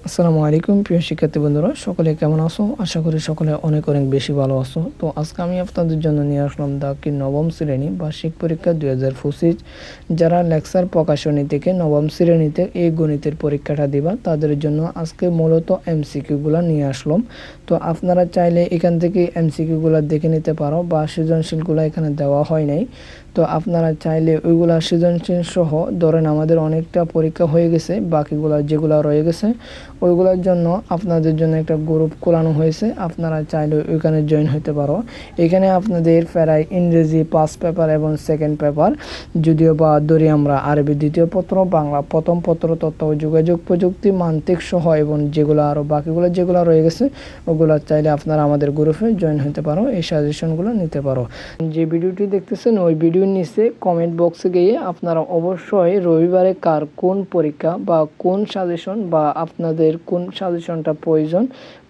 আসসালামু আলাইকুম প্রিয় শিক্ষার্থী বন্ধুরা, সকলে কেমন আছো? আশা করি সকলে অনেক অনেক বেশি ভালো আছো। তো আজকে আমি আপনাদের জন্য নিয়ে আসলাম কি নবম শ্রেণী বার্ষিক পরীক্ষা 2025 যারা লেকচার প্রকাশনী থেকে নবম শ্রেণীতে এই গণিতের পরীক্ষাটা দিবা তাদের জন্য আজকে মূলত এমসিকিউগুলো নিয়ে আসলাম। তো আপনারা চাইলে এখান থেকে এমসিকিউগুলো দেখে নিতে পারো বা সৃজনশীলগুলো এখানে দেওয়া হয় নাই। তো আপনারা চাইলে ওইগুলা সৃজনশীল সহ ধরেন আমাদের অনেকটা পরীক্ষা হয়ে গেছে, বাকিগুলা যেগুলো রয়ে গেছে ওইগুলোর জন্য আপনাদের জন্য একটা গ্রুপ খোলানো হয়েছে। আপনারা চাইলে ওইখানে জয়েন হতে পারো। এখানে আপনাদের প্রায় ইংরেজি 5 পেপার এবং সেকেন্ড পেপার, যদিও বা ধরি আমরা আরবি দ্বিতীয় পত্র, বাংলা প্রথম পত্র, তথ্য ও যোগাযোগ প্রযুক্তি, মান্তিক সহ এবং যেগুলো আরও বাকিগুলো যেগুলো রয়ে গেছে ওগুলো চাইলে আপনারা আমাদের গ্রুপে জয়েন হতে পারো, এই সাজেশনগুলো নিতে পারো। যে ভিডিওটি দেখতেছেন ওই ভিডিওর নিচে কমেন্ট বক্সে গিয়ে আপনারা অবশ্যই রবিবারে কার কোন পরীক্ষা বা কোন সাজেশন বা আপনাদের কোন সাজেশনটা প্রয়োজন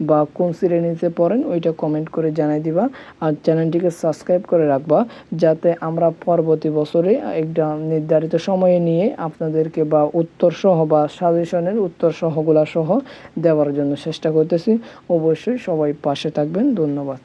বা কোন শ্রেণীতে পড়েন ওইটা কমেন্ট করে জানাই দিবা। আর চ্যানেলটিকে সাবস্ক্রাইব করে রাখবা যাতে আমরা পরবর্তী বছরে একটা নির্ধারিত সময়ে নিয়ে আপনাদেরকে বা উত্তর সহ বা সাজেশনের উত্তর সহগুলা সহ দেওয়ার জন্য চেষ্টা করতেছি। অবশ্যই সবাই পাশে থাকবেন। ধন্যবাদ।